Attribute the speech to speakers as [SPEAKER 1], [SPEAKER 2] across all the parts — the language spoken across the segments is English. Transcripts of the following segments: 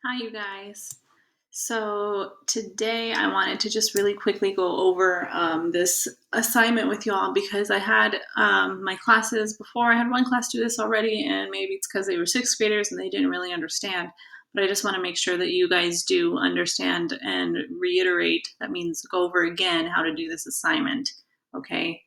[SPEAKER 1] Hi, you guys. So today I wanted to just really quickly go over this assignment with y'all because I had my classes before. I had one class do this already, and maybe it's because they were sixth graders and they didn't really understand. But I just want to make sure that you guys do understand and reiterate. That means go over again how to do this assignment. Okay.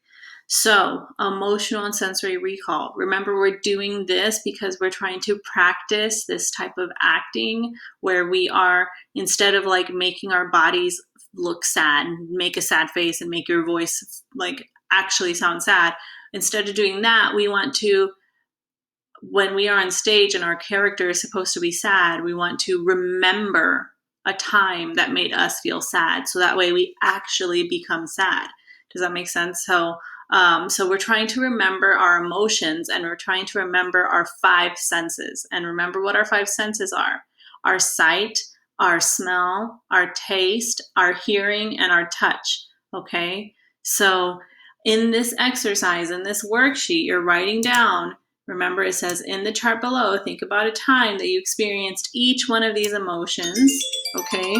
[SPEAKER 1] So, emotional and sensory recall. Remember, we're doing this because we're trying to practice this type of acting where we are, instead of like making our bodies look sad and make a sad face and make your voice like actually sound sad, instead of doing that, we want to, when we are on stage and our character is supposed to be sad, we want to remember a time that made us feel sad. So that way we actually become sad. Does that make sense? So we're trying to remember our emotions and we're trying to remember our five senses. And remember what our five senses are: our sight, our smell, our taste, our hearing, and our touch. Okay? So in this exercise, in this worksheet, you're writing down. Remember, it says in the chart below, think about a time that you experienced each one of these emotions, okay?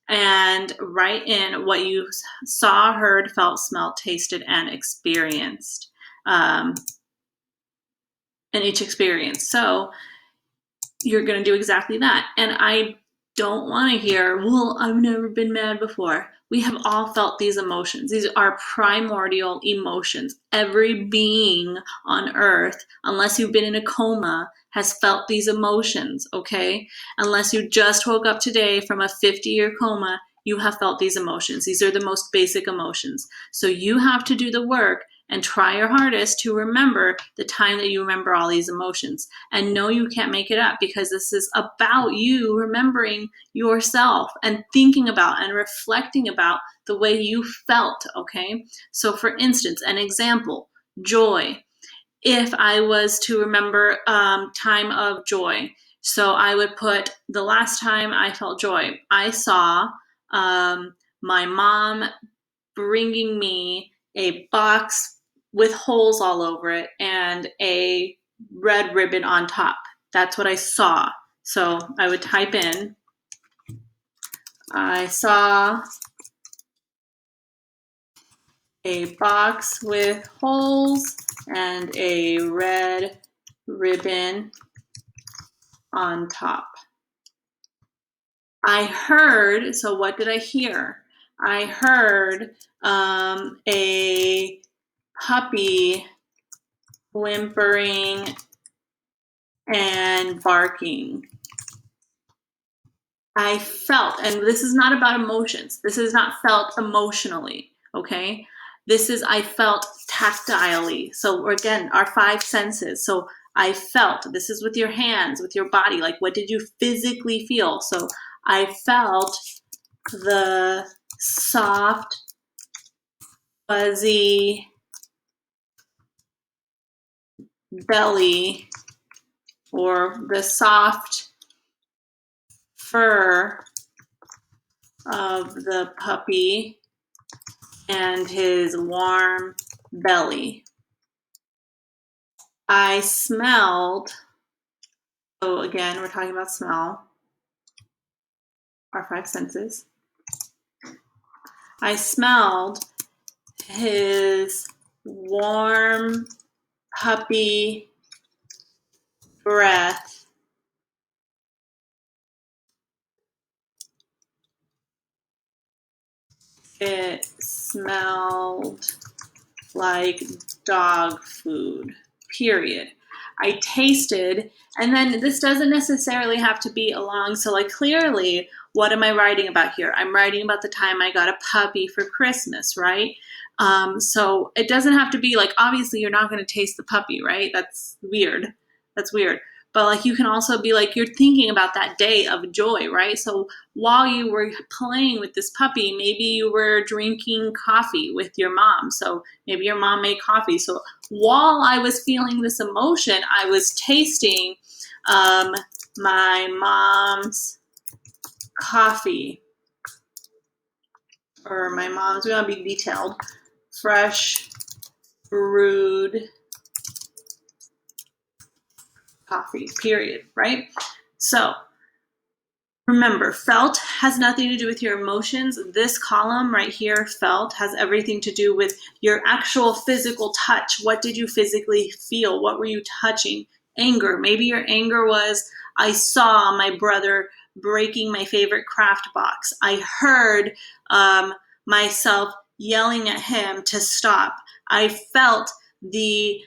[SPEAKER 1] And write in what you saw, heard, felt, smelled, tasted, and experienced in each experience. So you're going to do exactly that. And I don't want to hear, well, I've never been mad before. We have all felt these emotions. These are primordial emotions. Every being on earth, unless you've been in a coma, has felt these emotions, okay? Unless you just woke up today from a 50-year coma, you have felt these emotions. These are the most basic emotions. So you have to do the work and try your hardest to remember the time that you remember all these emotions. And no, you can't make it up, because this is about you remembering yourself and thinking about and reflecting about the way you felt, okay? So for instance, an example, joy. If I was to remember time of joy, so I would put the last time I felt joy. I saw my mom bringing me a box with holes all over it and a red ribbon on top. That's what I saw. So I would type in, I saw a box with holes and a red ribbon on top. I heard, so what did I hear? I heard a puppy whimpering and barking. I felt, and this is not about emotions. This is not felt emotionally, okay? This is, I felt tactilely. So again, our five senses. So I felt, this is with your hands, with your body. Like, what did you physically feel? So I felt the soft, fuzzy belly, or the soft fur of the puppy and his warm belly. I smelled, so again, we're talking about smell, our five senses. I smelled his warm puppy breath It smelled like dog food, period. I tasted, and then this doesn't necessarily have to be along. So, like, clearly, what am I writing about here? I'm writing about the time I got a puppy for Christmas, right? So it doesn't have to be like, obviously, you're not going to taste the puppy, right? That's weird. That's weird. But like, you can also be like, you're thinking about that day of joy, right? So while you were playing with this puppy, maybe you were drinking coffee with your mom. So maybe your mom made coffee. So while I was feeling this emotion, I was tasting my mom's coffee, or my mom's, we want to be detailed, fresh brewed coffee, period, right? So Remember, felt has nothing to do with your emotions. This column right here, felt, has everything to do with your actual physical touch. What did you physically feel? What were you touching? Anger. Maybe your anger was, I saw my brother breaking my favorite craft box. I heard myself yelling at him to stop. I felt the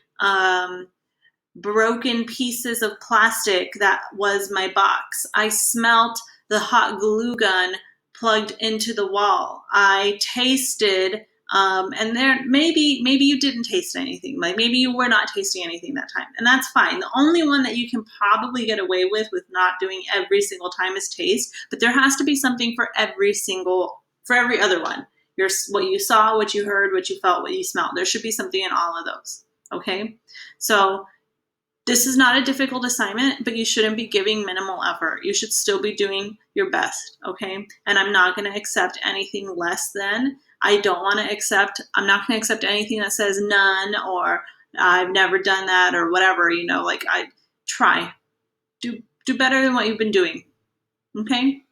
[SPEAKER 1] broken pieces of plastic that was my box. I smelt the hot glue gun plugged into the wall. I tasted, and there maybe you didn't taste anything. Like maybe you were not tasting anything that time, and that's fine. The only one that you can probably get away with not doing every single time is taste, but there has to be something for every other one. What you saw, what you heard, what you felt, what you smelled. There should be something in all of those. Okay, so this is not a difficult assignment, but you shouldn't be giving minimal effort. You should still be doing your best, okay? And I'm not going to accept anything less than. I'm not going to accept anything that says none or I've never done that or whatever, like I try. Do better than what you've been doing, okay?